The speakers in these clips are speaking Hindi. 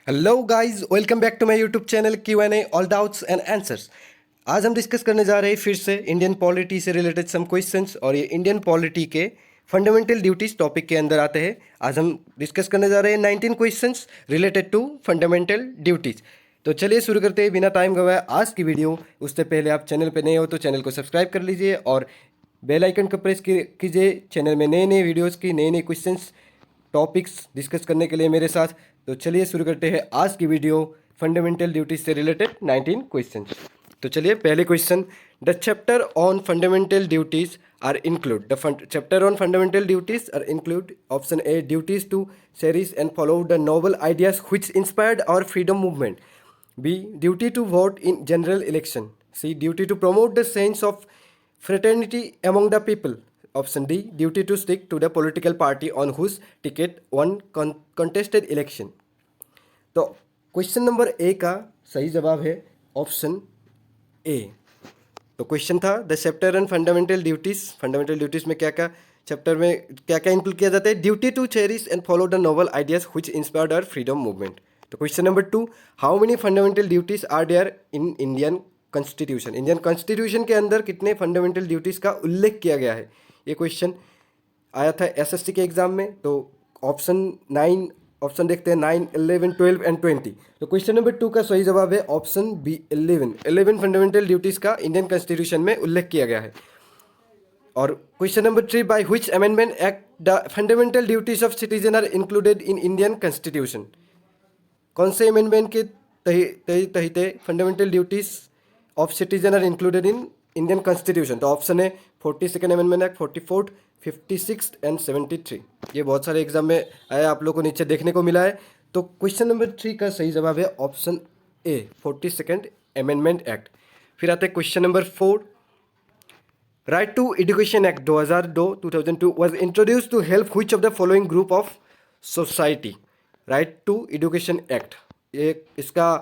Hello guys, welcome back to my YouTube channel Q&A all doubts and answers. आज हम डिस्कस करने जा रहे हैं फिर से इंडियन पॉलिटी से रिलेटेड सम क्वेश्चंस, और ये इंडियन पॉलिटी के फंडामेंटल ड्यूटीज टॉपिक के अंदर आते हैं। आज हम डिस्कस करने जा रहे हैं 19 questions related to fundamental duties. तो चलिए शुरू करते हैं बिना टाइम गवाए आज की वीडियो। उससे पहले आप चैनल पर नए हो तो चैनल को सब्सक्राइब कर लीजिए और बेल आइकन को प्रेस कीजिए चैनल में नए नए वीडियोज़ की नए नए क्वेश्चंस टॉपिक्स डिस्कस करने के लिए मेरे साथ। तो चलिए शुरू करते हैं आज की वीडियो फंडामेंटल ड्यूटीज से रिलेटेड 19 क्वेश्चन। तो चलिए पहले question, the chapter on fundamental duties are include the chapter on fundamental duties are include option A duties to cherish and follow the noble ideas which inspired our freedom movement, B duty to vote in general election, C duty to promote the sense of fraternity among the people, option D duty to stick to the political party on whose ticket one contested election। तो क्वेश्चन नंबर ए का सही जवाब है ऑप्शन ए। तो क्वेश्चन था the chapter on fundamental duties, fundamental duties में क्या क्या चैप्टर में क्या क्या इंक्लूड किया जाता है, duty to cherish and follow the noble ideas which inspired our freedom movement. तो question number two, how many fundamental duties are there in Indian constitution, Indian constitution के अंदर कितने फंडामेंटल ड्यूटीज का उल्लेख किया गया है। ये क्वेश्चन आया था एसएससी के एग्जाम में। तो ऑप्शन देखते हैं 9, 11, 12 एंड 20। तो क्वेश्चन नंबर 2 का सही जवाब है ऑप्शन बी 11 फंडामेंटल ड्यूटीज का इंडियन कॉन्स्टिट्यूशन में उल्लेख किया गया है। और question number 3, by which amendment act the fundamental duties of citizen are included in Indian constitution, कौन से अमेंडमेंट के तहत fundamental duties of citizen are included in Indian constitution. तो ऑप्शन है 42nd amendment act, 44th, 56th and 73। ये बहुत सारे एग्जाम में आया, आप लोगों को नीचे देखने को मिला है। तो क्वेश्चन नंबर 3 का सही जवाब है ऑप्शन ए 42nd अमेंडमेंट एक्ट। फिर आते हैं question number 4, right to education act 2002 was introduce to help which of the following group of society. Right to education act, ये इसका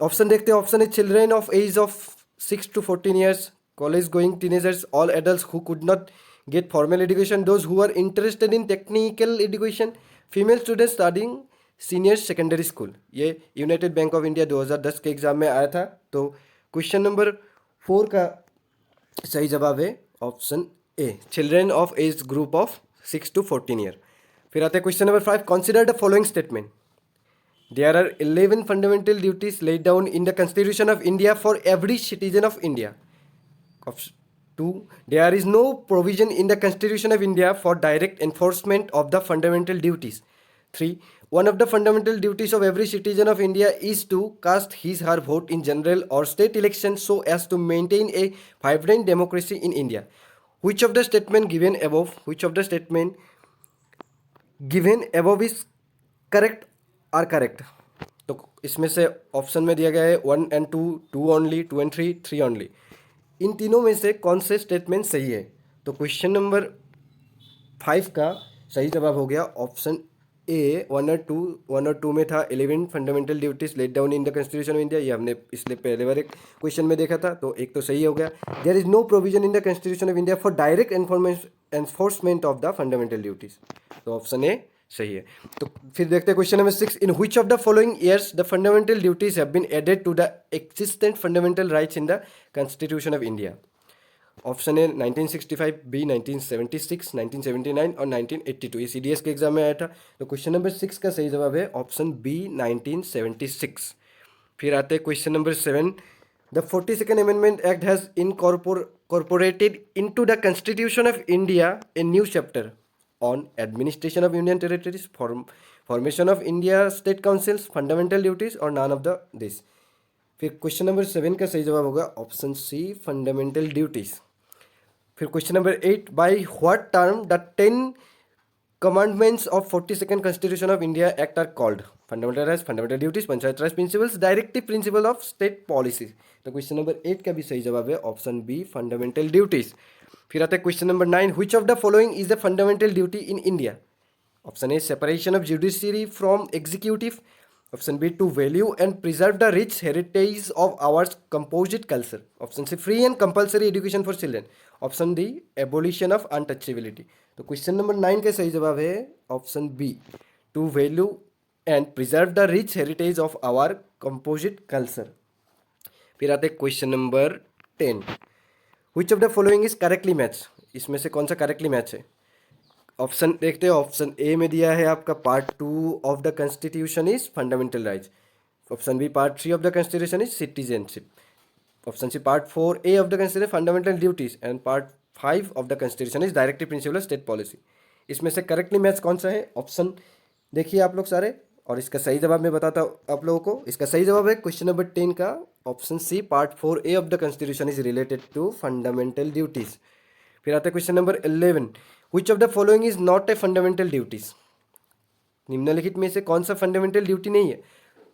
ऑप्शन देखते हैं। ऑप्शन है children of age of 6 to 14 years, college going teenagers, all adults who could not get formal education, those who are interested in technical education, female students studying senior secondary school. ये यूनाइटेड बैंक ऑफ इंडिया 2010 के एग्जाम में आया था। तो क्वेश्चन नंबर 4 का सही जवाब है option A, children of age group of 6 to 14 year. फिर आते हैं question number 5, consider the following statement, there are 11 fundamental duties laid down in the Constitution of India for every citizen of India. Option 2, there is no provision in the Constitution of India for direct enforcement of the fundamental duties. 3, one of the fundamental duties of every citizen of India is to cast his or her vote in general or state elections so as to maintain a vibrant democracy in India. Which of the statement given above is correct are correct. तो इसमें से ऑप्शन में दिया गया है 1 and 2, 2 ओनली, 2 and 3, 3 ओनली। इन तीनों में से कौन से स्टेटमेंट सही है। तो क्वेश्चन नंबर 5 का सही जवाब हो गया ऑप्शन ए 1 और 2 में था 11 fundamental duties laid down in the constitution of India. ये हमने इसलिए पहले बार एक क्वेश्चन में देखा था, तो एक तो सही हो गया। There is no provision in the constitution of India for direct enforcement of the fundamental duties, तो ऑप्शन ए सही है। तो फिर देखते हैं question number 6, in which of the following years the fundamental duties have been added to the existent fundamental rights in the constitution of India. Option है 1965, बी 1976, 1979 और 1982। ये सीडीएस के एग्जाम में आया था। तो क्वेश्चन नंबर 6 का सही जवाब है ऑप्शन बी 1976। फिर आते हैं question number 7, the 42nd amendment act has incorporated into the constitution of India a new chapter on administration of union territories, formation of India state councils, fundamental duties or none of the this। फिर क्वेश्चन नंबर 7 का सही जवाब होगा ऑप्शन सी फंडामेंटल ड्यूटीज। फिर question number 8, by what term the 10 commandments of 42nd constitution of India act are called, fundamental rights, fundamental duties, panchayat raj principles, directive principle of state policy. तो क्वेश्चन नंबर 8 का भी सही जवाब है ऑप्शन बी फंडामेंटल ड्यूटीज। फिर आता है question number 9, which of the following is the fundamental duty in India. Option A separation of judiciary from executive, option B to value and preserve the rich heritage of ours composite culture, option C free and compulsory education for children, option D abolition of untouchability. तो क्वेश्चन नंबर 9 का सही जवाब है option B to value and preserve the rich heritage of our composite culture. फिर आते हैं question number 10, which of the following is correctly match, इसमें से कौन सा करेक्टली मैच है। ऑप्शन देखते हैं, ऑप्शन ए में दिया है आपका part 2 of the constitution is fundamental rights, option B part 3 of the constitution is citizenship, option C part 4 A of the constitution fundamental duties and part 5 of the constitution is directive principle of state policy. इसमें से करेक्टली मैच कौन सा है, ऑप्शन देखिए आप लोग सारे, और इसका सही जवाब मैं बताता हूँ आप लोगों को। इसका सही जवाब है क्वेश्चन नंबर 10 का option C part 4 A of the constitution is related to fundamental duties. फिर आता है question number 11, which of the following is not a fundamental duties, निम्नलिखित में से कौन सा फंडामेंटल ड्यूटी नहीं है।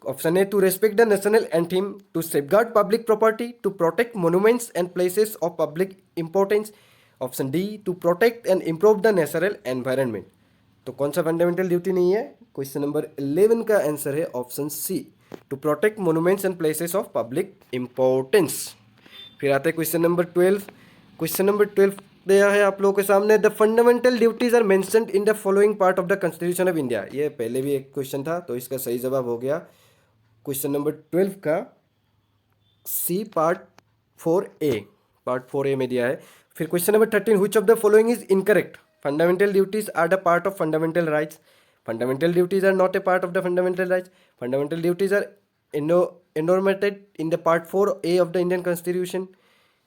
Option A to respect the national anthem, to safeguard public property, to protect monuments and places of public importance, option D to protect and improve the natural environment. तो कौन सा फंडामेंटल ड्यूटी नहीं है, क्वेश्चन नंबर 11 का आंसर है option C to protect monuments and places of public importance. फिर आते हैं क्वेश्चन नंबर 12, क्वेश्चन नंबर 12 दिया है आप लोगों के सामने, the fundamental duties are mentioned in the following part of the constitution of India. ये पहले भी एक क्वेश्चन था, तो इसका सही जवाब हो गया क्वेश्चन नंबर 12 का सी पार्ट 4 ए, पार्ट 4 ए में दिया है। फिर question number 13, which of the following is incorrect, fundamental duties are the part of fundamental rights, fundamental duties are not a part of the fundamental rights, fundamental duties are enumerated in the part 4A of the Indian Constitution.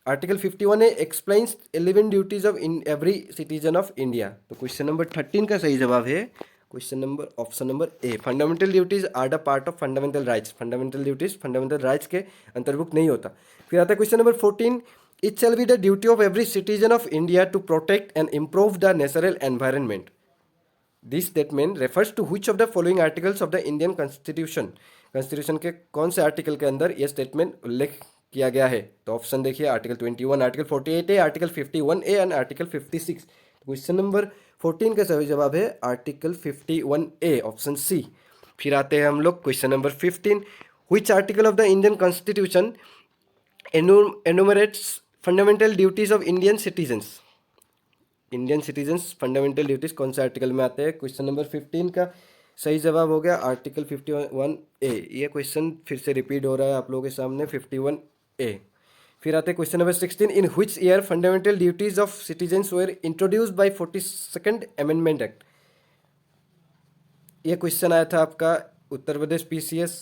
Article 51A explains 11 duties of in every citizen of India. तो क्वेश्चन नंबर 13 का सही जवाब है question number option number A, fundamental duties are the part of fundamental rights, fundamental duties fundamental rights के अंतर्भुक्त नहीं होता। फिर आता है question number 14, it shall be the duty of every citizen of India to protect and improve the natural environment. This statement refers to which of the following articles of the Indian constitution, constitution के कौन से आर्टिकल के अंदर यह स्टेटमेंट उल्लेख किया गया है। तो ऑप्शन देखिए, article 21, article 48A, article 51A and article 56। Question number 14 का सही जवाब है आर्टिकल 51A, ऑप्शन सी। फिर आते हैं हम लोग question number 15, which article of the Indian constitution enumerates fundamental duties of Indian citizens, Indian citizens fundamental duties कौन से आर्टिकल में आते हैं। क्वेश्चन नंबर 15 का सही जवाब हो गया आर्टिकल 51A। ये क्वेश्चन फिर से रिपीट हो रहा है आप लोगों के सामने, 51A। फिर आते हैं question number 16, in which year fundamental duties of citizens were introduced by 42nd amendment act. ये क्वेश्चन आया था आपका Uttar Pradesh PCS,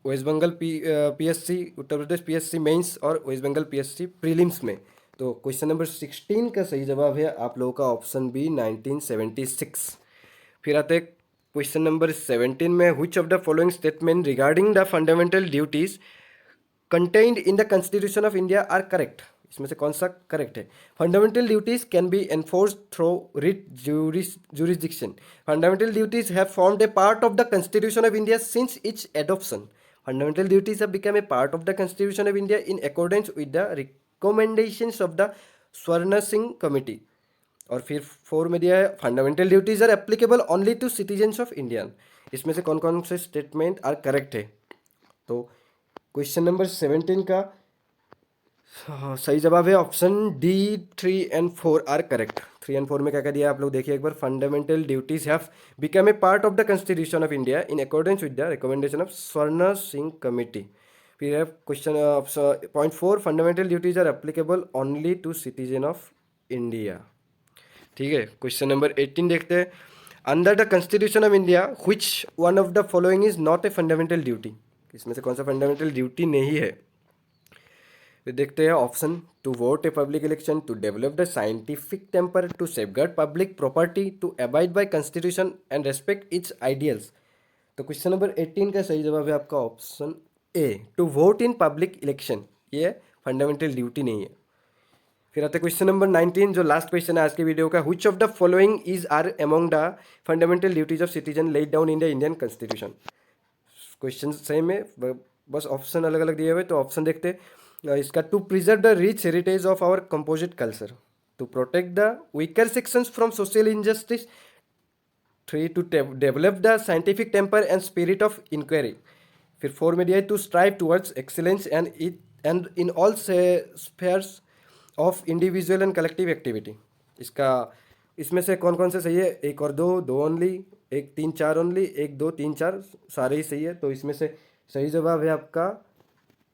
West Bengal PSC, Uttar Pradesh PSC mains और वेस्ट बंगाल PSC प्रीलिम्स में। तो क्वेश्चन नंबर 16 का सही जवाब है आप लोगों का ऑप्शन बी 1976। फिर आते हैं क्वेश्चन नंबर 17 में, which of the following statement regarding the fundamental duties contained in the constitution of India are correct. इसमें से कौन सा करेक्ट है। Fundamental duties can be enforced through writ jurisdiction. Fundamental duties have formed a part of the Constitution of India since its adoption. Fundamental duties have become a part of the Constitution of India in accordance with the recommendations of the Swarna Singh Committee. और फिर 4 में दिया है, fundamental duties are applicable only to citizens of India. इसमें से कौन कौन से स्टेटमेंट आर करेक्ट है। तो क्वेश्चन नंबर 17 का सही जवाब है option D, 3 and 4 are correct. 3 and 4 में क्या क्या दिया आप लोग देखिए एक बार, fundamental duties have become a part of the constitution of India in accordance with the recommendation of Swaran Singh committee. फिर है question point 4, fundamental duties are applicable only to citizen of India. ठीक है, क्वेश्चन नंबर 18 देखते हैं, under the constitution of India which one of the following is not a fundamental duty. इसमें से कौन सा फंडामेंटल ड्यूटी नहीं है। फिर देखते हैं option, to vote a public election, to develop the scientific temper, to safeguard public property, to abide by constitution and respect its ideals. तो क्वेश्चन नंबर 18 का सही जवाब है आपका option A, to vote in public election. ये फंडामेंटल ड्यूटी नहीं है। फिर आते क्वेश्चन नंबर 19, जो लास्ट क्वेश्चन है आज के वीडियो का, which of the following is are among the fundamental duties of citizen laid down in the Indian constitution. Question same है, बस ऑप्शन अलग अलग दिए हुए। तो ऑप्शन देखते हैं इसका, to preserve the rich heritage of our composite culture, to protect the weaker sections from social injustice, 3 to develop the scientific temper and spirit of inquiry. फिर 4 में दिया है, to strive towards excellence and in all spheres of individual and collective activity. इसमें से कौन कौन से सही है, 1 और 2, 2 ओनली, एक 3 4 ओनली, 1 2 3 4 सारे ही सही है। तो इसमें से सही जवाब है आपका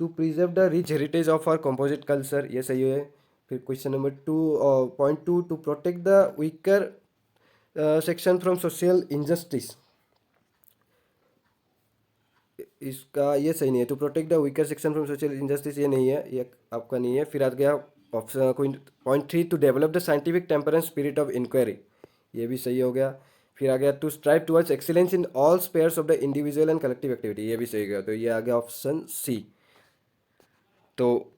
to preserve the rich heritage of our composite culture, ये सही है। फिर question number 2.2, to protect the weaker section from social injustice, इसका ये सही नहीं है। To protect the weaker section from social injustice, ये नहीं है, ये आपका नहीं है। फिर आ गया option point 3, to develop the scientific temper and spirit of inquiry, ये भी सही हो गया। फिर आ गया to strive towards excellence in all spheres of the individual and collective activity, ये भी सही हो गया। तो ये आ गया ऑप्शन सी। तो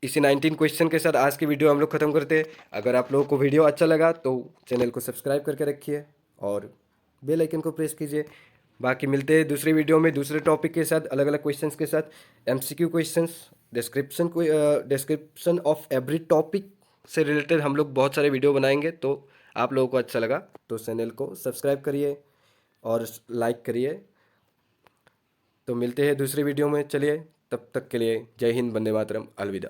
इसी 19 क्वेश्चन के साथ आज की वीडियो हम लोग ख़त्म करते हैं। अगर आप लोगों को वीडियो अच्छा लगा तो चैनल को सब्सक्राइब करके रखिए और बेल आइकन को प्रेस कीजिए। बाकी मिलते हैं दूसरी वीडियो में दूसरे टॉपिक के साथ, अलग अलग क्वेश्चंस के साथ। MCQ questions, description of every topic से रिलेटेड हम लोग बहुत सारे वीडियो बनाएंगे। तो आप लोगों को अच्छा लगा तो चैनल को सब्सक्राइब करिए और लाइक करिए। तो मिलते हैं दूसरी वीडियो में। चलिए, तब तक के लिए जय हिंद, वंदे मातरम, अलविदा।